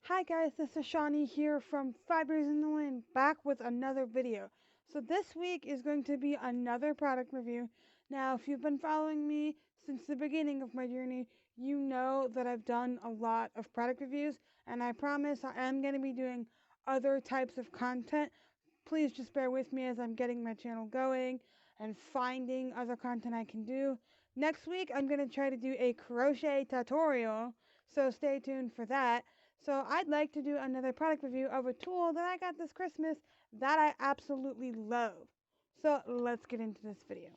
Hi guys, this is Shawnee here from Fibers in the Wind, back with another video. So this week is going to be another product review. Now, if you've been following me since the beginning of my journey, you know that I've done a lot of product reviews, and I promise I am going to be doing other types of content. Please just bear with me as I'm getting my channel going and finding other content I can do. Next week, I'm going to try to do a crochet tutorial, so stay tuned for that. So I'd like to do another product review of a tool that I got this Christmas that I absolutely love. So let's get into this video.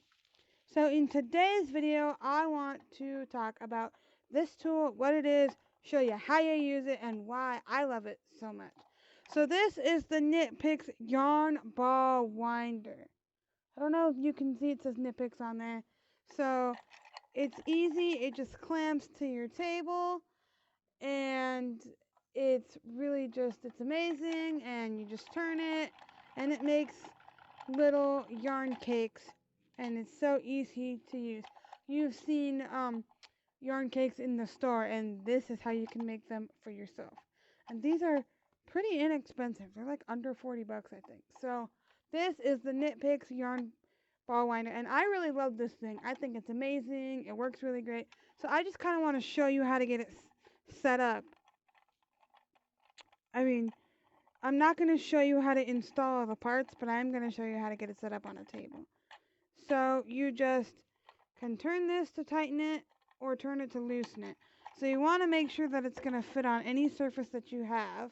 So in today's video, I want to talk about this tool, what it is, show you how you use it, and why I love it so much. So this is the KnitPicks Yarn Ball Winder. I don't know if you can see it says KnitPicks on there. So it's easy, it just clamps to your table, and it's really just, it's amazing, and you just turn it, and it makes little yarn cakes, and it's so easy to use. You've seen yarn cakes in the store, and this is how you can make them for yourself. And these are pretty inexpensive. They're like under 40 bucks, I think. So this is the KnitPicks Yarn Ball Winder, and I really love this thing. I think it's amazing. It works really great. So I just kind of want to show you how to get it set up. I mean, I'm not going to show you how to install the parts, but I'm going to show you how to get it set up on a table. So you just can turn this to tighten it or turn it to loosen it. So you want to make sure that it's going to fit on any surface that you have.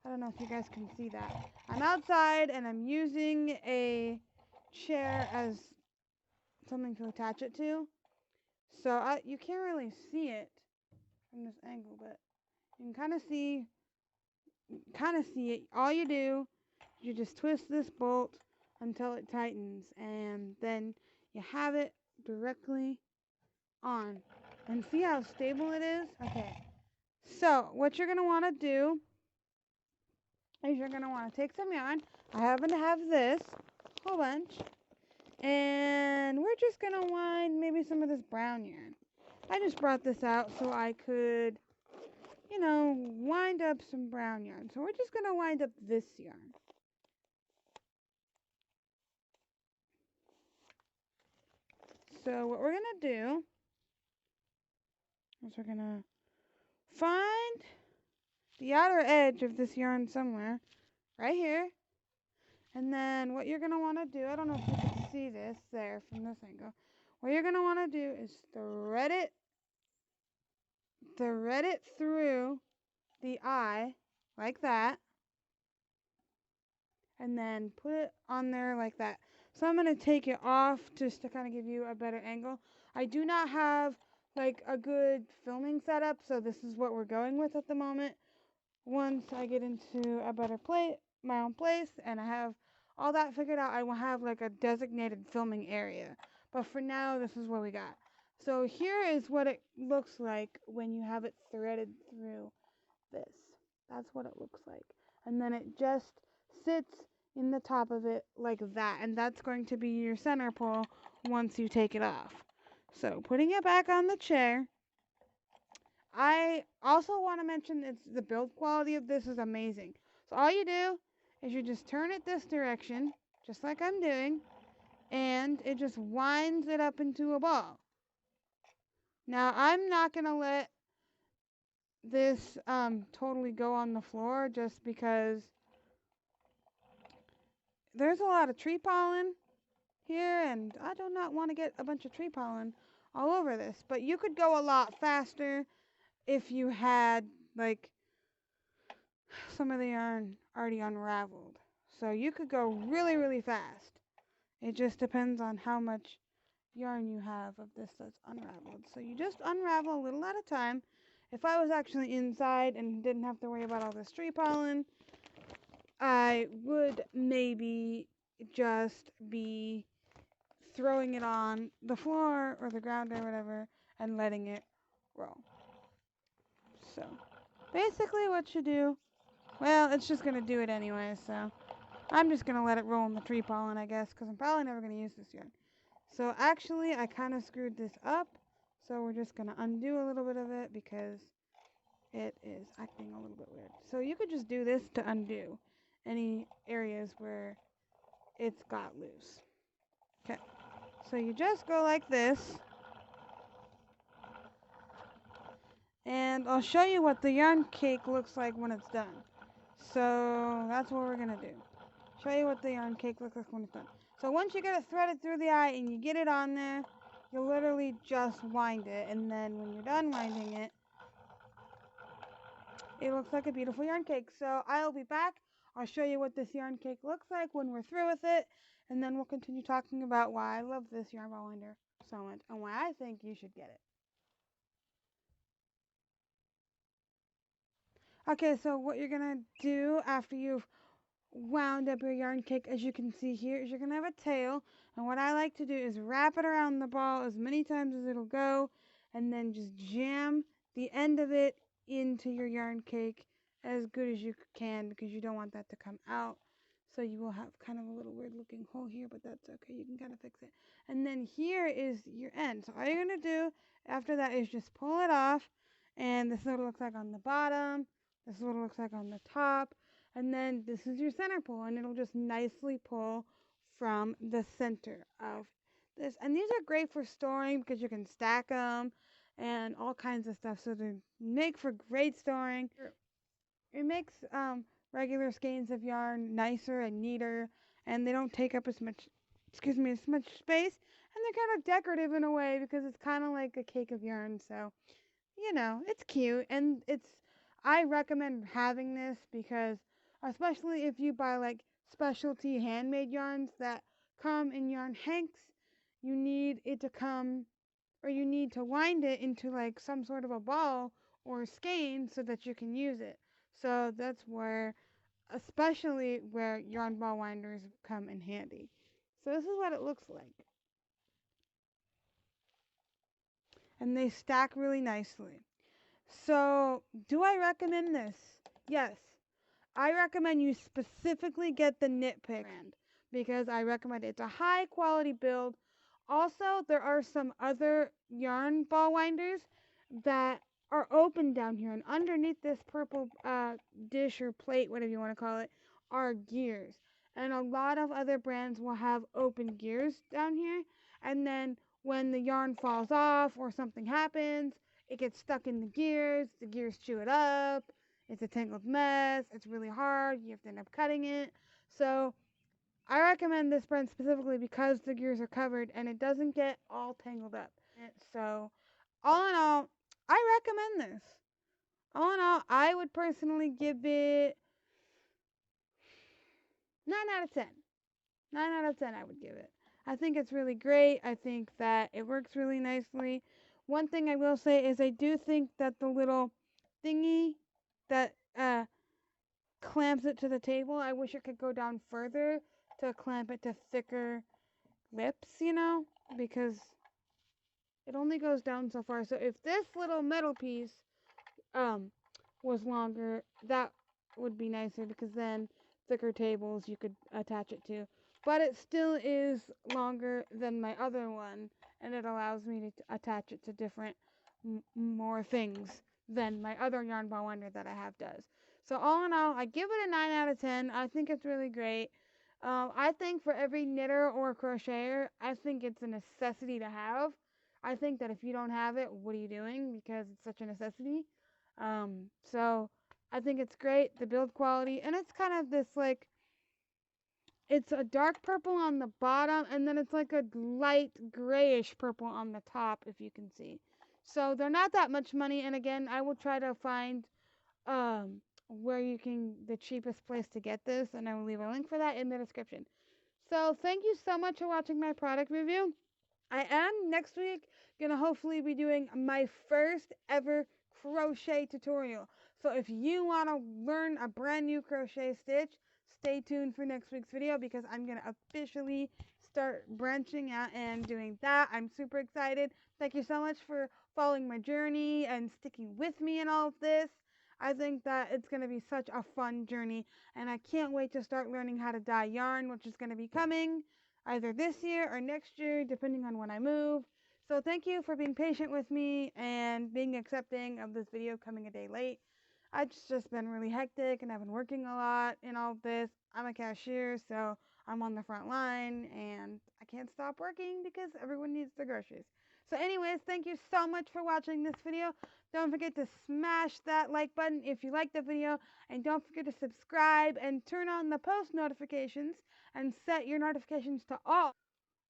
I don't know if you guys can see that. I'm outside and I'm using a chair as something to attach it to. So you can't really see it from this angle, but you can kind of see it. All you do, you just twist this bolt until it tightens, and then you have it directly on. And see how stable it is? Okay. So what you're going to want to do is you're going to want to take some yarn. I happen to have this whole bunch. And we're just going to wind maybe some of this brown yarn. I just brought this out so I could, wind up some brown yarn. So we're just going to wind up this yarn. So what we're going to do is we're going to find the outer edge of this yarn somewhere, right here. And then what you're going to want to do, I don't know if you can see this there from this angle. What you're going to want to do is thread it through the eye like that, and then put it on there like that. So I'm going to take it off just to kind of give you a better angle. I do not have like a good filming setup, so this is what we're going with at the moment. Once I get into a better place, my own place, and I have all that figured out, I will have like a designated filming area. But for now, this is what we got. So here is what it looks like when you have it threaded through this. That's what it looks like. And then it just sits in the top of it like that. And that's going to be your center pole once you take it off. So putting it back on the chair. I also want to mention the build quality of this is amazing. So all you do is you just turn it this direction, just like I'm doing, and it just winds it up into a ball. Now I'm not going to let this totally go on the floor just because there's a lot of tree pollen here, and I do not want to get a bunch of tree pollen all over this. But you could go a lot faster if you had like some of the yarn already unraveled. So you could go really, really fast. It just depends on how much yarn you have of this that's unraveled. So you just unravel a little at a time. If I was actually inside and didn't have to worry about all this tree pollen, I would maybe just be throwing it on the floor or the ground or whatever and letting it roll. So basically what you do, well, it's just going to do it anyway, so I'm just going to let it roll in the tree pollen, I guess, because I'm probably never going to use this yarn. So actually, I kind of screwed this up, so we're just going to undo a little bit of it because it is acting a little bit weird. So you could just do this to undo any areas where it's got loose. Okay, so you just go like this, and I'll show you what the yarn cake looks like when it's done. So that's what we're gonna do. Show you what the yarn cake looks like when it's done. So once you get it threaded through the eye and you get it on there, you literally just wind it, and then when you're done winding it, it looks like a beautiful yarn cake. So I'll be back. I'll show you what this yarn cake looks like when we're through with it, and then we'll continue talking about why I love this yarn ball winder so much and why I think you should get it. Okay, so what you're gonna do after you've wound up your yarn cake, as you can see here, is you're gonna have a tail, and what I like to do is wrap it around the ball as many times as it'll go, and then just jam the end of it into your yarn cake as good as you can, because you don't want that to come out. So you will have kind of a little weird looking hole here, but that's okay, you can kind of fix it. And then here is your end. So all you're gonna do after that is just pull it off, and this is what it looks like on the bottom, this is what it looks like on the top, and then this is your center pull, and it'll just nicely pull from the center of this. And these are great for storing because you can stack them and all kinds of stuff. So they make for great storing. It makes regular skeins of yarn nicer and neater, and they don't take up as much, as much space. And they're kind of decorative in a way because it's kind of like a cake of yarn. So it's cute, and I recommend having this because especially if you buy like specialty handmade yarns that come in yarn hanks, you need it to come, or you need to wind it into like some sort of a ball or skein so that you can use it. So that's where, especially where yarn ball winders come in handy. So this is what it looks like. And they stack really nicely. So, do I recommend this? Yes. I recommend you specifically get the KnitPicks brand because I recommend it. It's a high quality build. Also, there are some other yarn ball winders that are open down here, and underneath this purple dish or plate, whatever you want to call it, are gears. And a lot of other brands will have open gears down here, and then when the yarn falls off or something happens, it gets stuck in the gears chew it up, it's a tangled mess, it's really hard, you have to end up cutting it. So I recommend this brand specifically because the gears are covered and it doesn't get all tangled up. So all in all, I recommend this. All in all, I would personally give it 9 out of 10. 9 out of 10 I would give it. I think it's really great. I think that it works really nicely. One thing I will say is I do think that the little thingy that clamps it to the table, I wish it could go down further to clamp it to thicker lips, because it only goes down so far. So if this little metal piece was longer, that would be nicer because then thicker tables you could attach it to. But it still is longer than my other one, and it allows me to attach it to different more things than my other yarn ball winder that I have does. So all in all, I give it a 9 out of 10. I think it's really great. I think for every knitter or crocheter, I think it's a necessity to have. I think that if you don't have it, what are you doing? Because it's such a necessity. So I think it's great, the build quality, and it's kind of this like, it's a dark purple on the bottom, and then it's like a light grayish purple on the top, if you can see. So they're not that much money, and again, I will try to find where you can, the cheapest place to get this, and I will leave a link for that in the description. So thank you so much for watching my product review. I am next week gonna hopefully be doing my first ever crochet tutorial. So if you want to learn a brand new crochet stitch, stay tuned for next week's video because I'm gonna officially start branching out and doing that. I'm super excited. Thank you so much for following my journey and sticking with me in all of this. I think that it's going to be such a fun journey, and I can't wait to start learning how to dye yarn, which is going to be coming either this year or next year, depending on when I move. So thank you for being patient with me and being accepting of this video coming a day late. It's just been really hectic and I've been working a lot in all of this. I'm a cashier, so I'm on the front line and I can't stop working because everyone needs their groceries. So anyways, thank you so much for watching this video. Don't forget to smash that like button if you like the video, and don't forget to subscribe and turn on the post notifications and set your notifications to all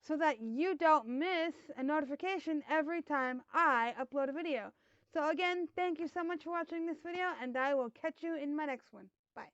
so that you don't miss a notification every time I upload a video. So again, thank you so much for watching this video, and I will catch you in my next one. Bye.